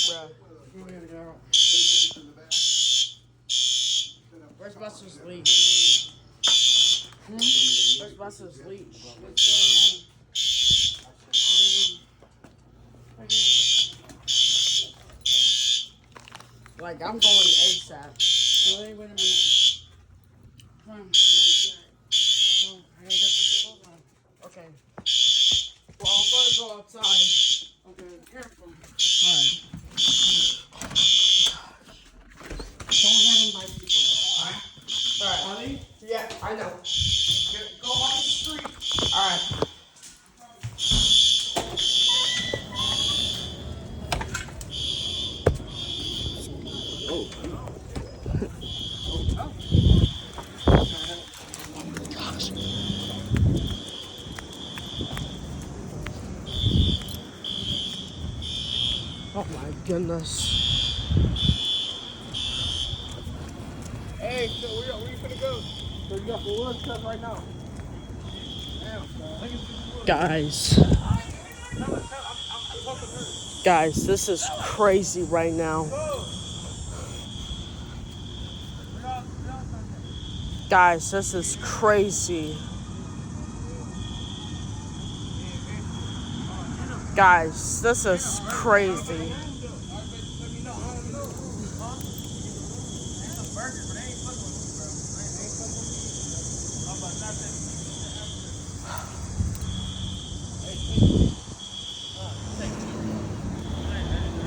Bruh. Where's Buster's leash? Where's Buster's leash? Like, I'm going ASAP. Wait a minute. Come on. I gotta get the phone. Okay. Well, I'm gonna go outside. Okay, careful. Alright. Don't have him by people though. Alright? Alright. Honey? Yeah, I know. Go off the street. Alright. Oh my goodness. Hey, so where you finna go? So you got the wood stuff right now. Guys, this is crazy right now. Guys, this is crazy. Guys, this is crazy.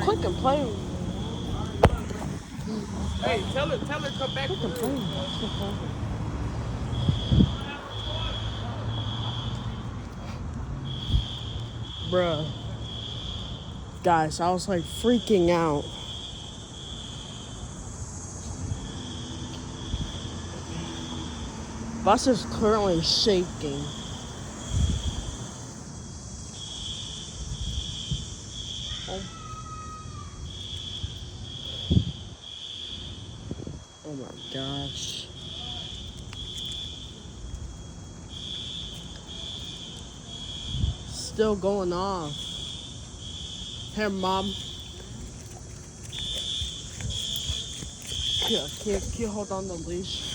Click and play. Hey, tell her to come back. Click and play. Bruh. Guys, I was like freaking out. Bus is currently shaking. Oh my gosh. Still going off. Here, Mom. Here, can you hold on the leash?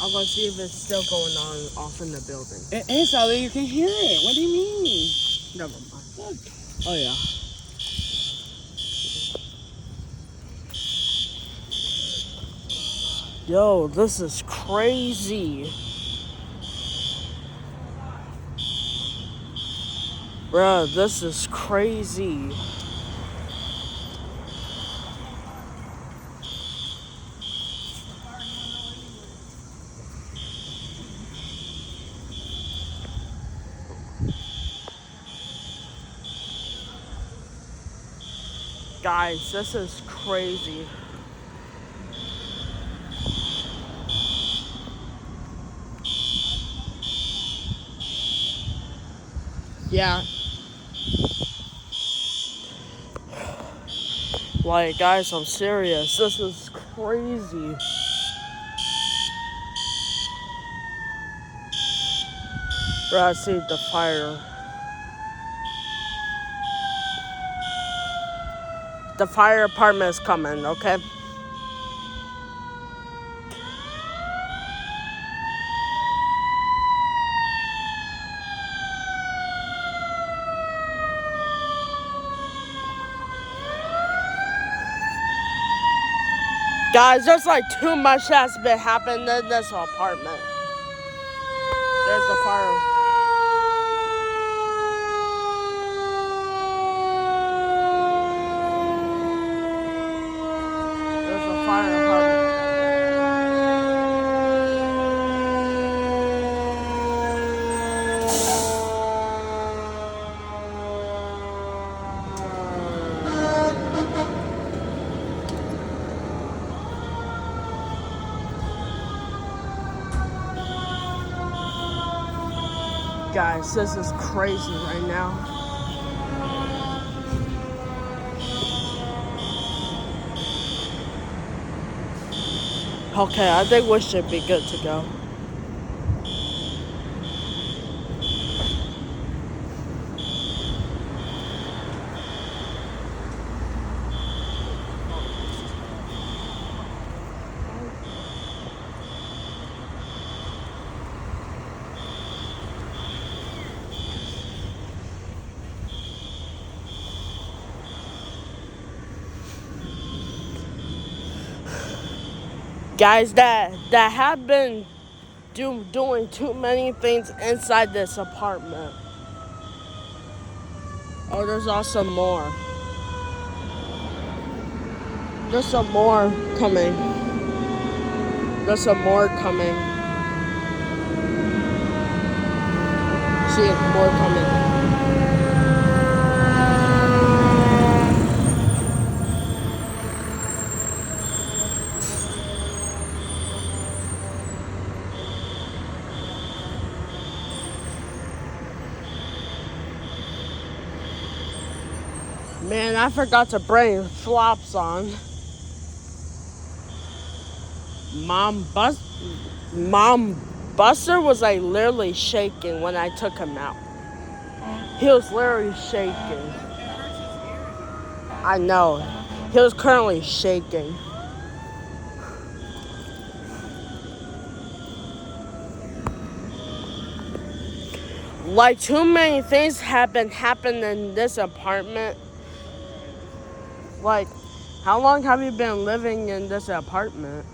I'm gonna see if it's still going on off in the building. It is, Ali. You can hear it. What do you mean? Never mind. Look. Oh yeah. Yo, this is crazy. Bruh, this is crazy. Guys, this is crazy. Yeah. Like, guys, I'm serious. This is crazy. Bro, I see the fire. The fire department is coming, okay? Guys, there's like too much that's been happening in this apartment. There's the fire. There's the fire department. Guys, this is crazy right now. Okay, I think we should be good to go. Guys that have been doing too many things inside this apartment. Oh, there's also more. There's some more coming. There's some more coming. See, more coming. Man, I forgot to bring flops on. Mom Buster was like literally shaking when I took him out. He was literally shaking. I know. He was currently shaking. Like too many things have been happening in this apartment. Like, how long have you been living in this apartment?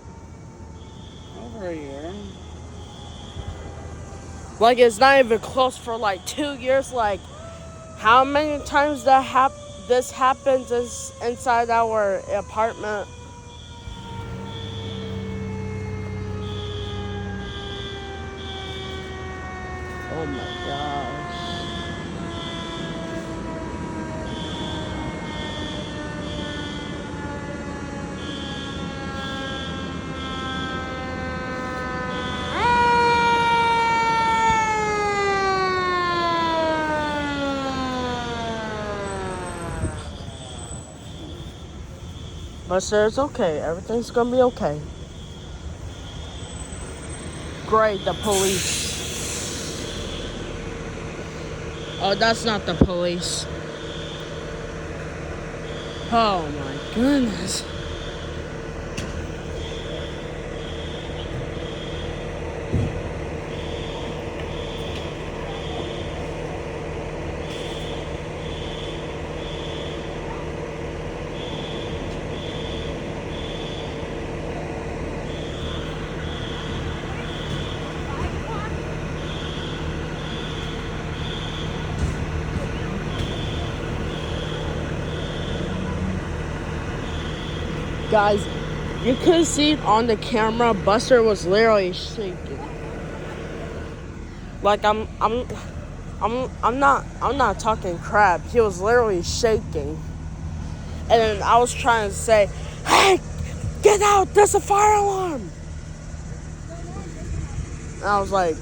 Over a year. Like, it's not even close for like 2 years. Like, how many times this happens is inside our apartment? Oh my gosh. But sir, it's okay. Everything's gonna be okay. Great, the police. Oh, that's not the police. Oh my goodness. Guys, you could see on the camera, Buster was literally shaking. Like I'm not talking crap. He was literally shaking. And then I was trying to say, "Hey, get out! There's a fire alarm!" And I was like,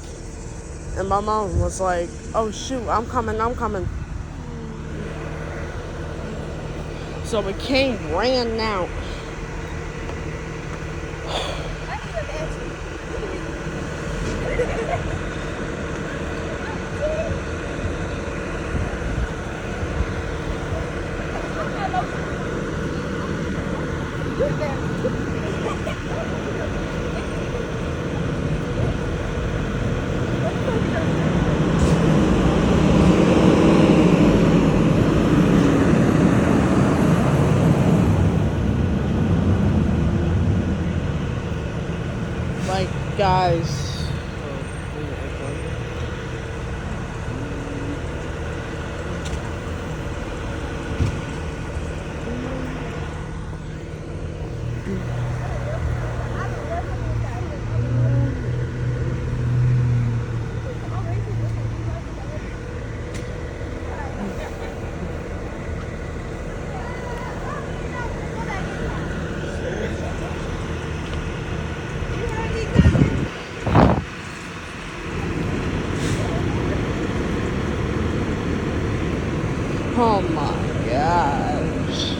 and my mom was like, "Oh shoot, I'm coming." So we ran out. Like, guys. Oh my gosh.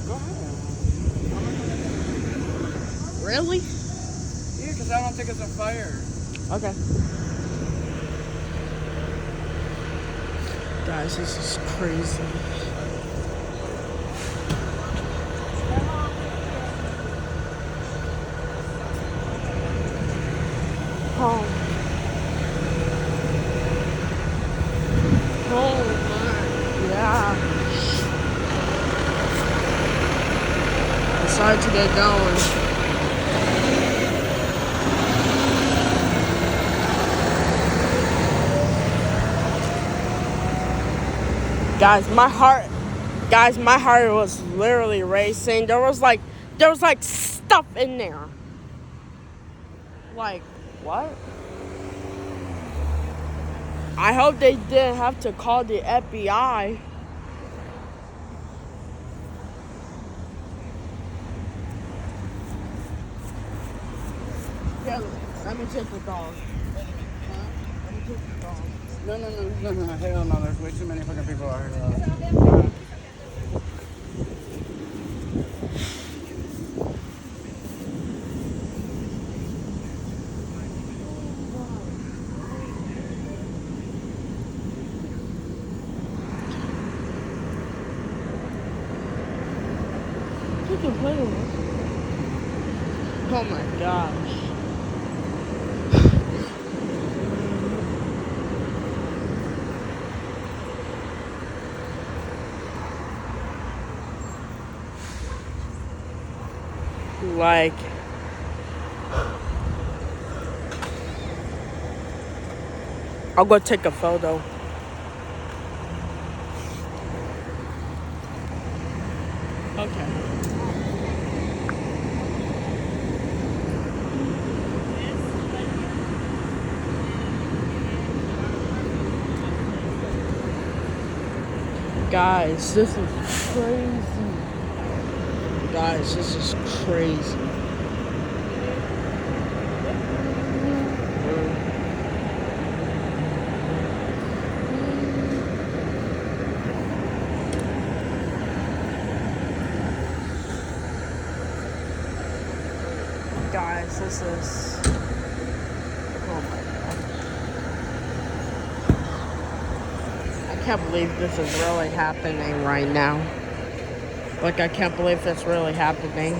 Go ahead. Really? Yeah, because I don't think it's a fire. Okay. Guys, this is crazy. Oh. get going. Guys, my heart was literally racing. There was like stuff in there. Like, what? I hope they didn't have to call the FBI. Yeah, let me take the dog. Let me take the dog. No. Hell no. There's way too many fucking people out here. You can play with it. Oh my gosh. Like, I'll go take a photo. Okay. Guys, this is crazy. Guys, this is crazy. Guys, this is... Oh my God. I can't believe this is really happening right now. Like, I can't believe it's really happening.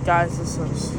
Guys, this is...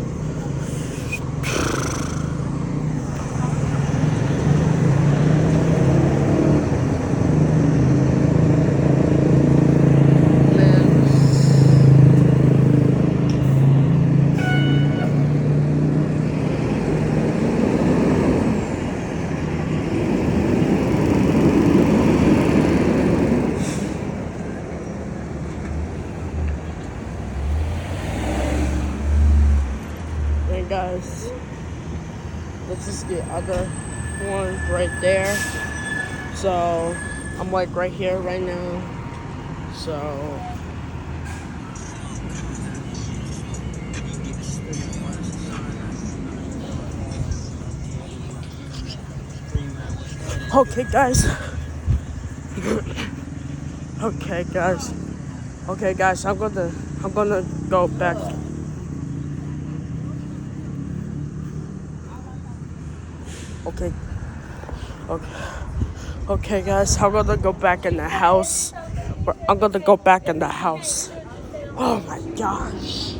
Guys, this is the other one right there. So I'm like right here right now. So okay guys. Okay guys, I'm gonna go back. Okay, guys, I'm gonna go back in the house. I'm gonna go back in the house. Oh my gosh.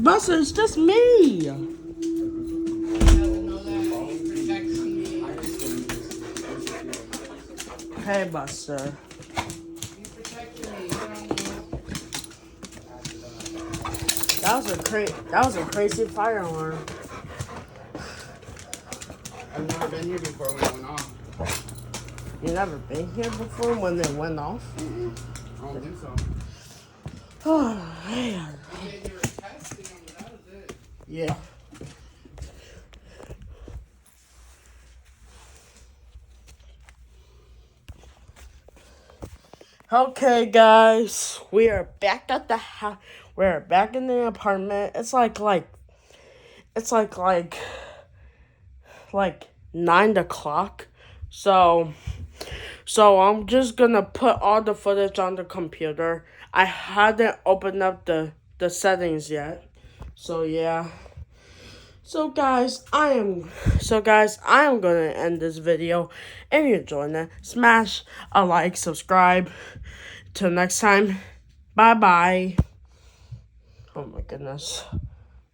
Buster, it's just me. Hey, Buster. That was a crazy fire alarm. I've never been here before when it went off. You never been here before when it went off? I don't think so. Oh, man. You did your testing and that was it. Yeah. Okay, guys, we are back at the house. We're back in the apartment. It's like 9 o'clock. So I'm just gonna put all the footage on the computer. I hadn't opened up the settings yet. So yeah. So guys, I am gonna end this video. If you enjoyed it, smash a like, subscribe. Till next time, bye bye. Oh my goodness.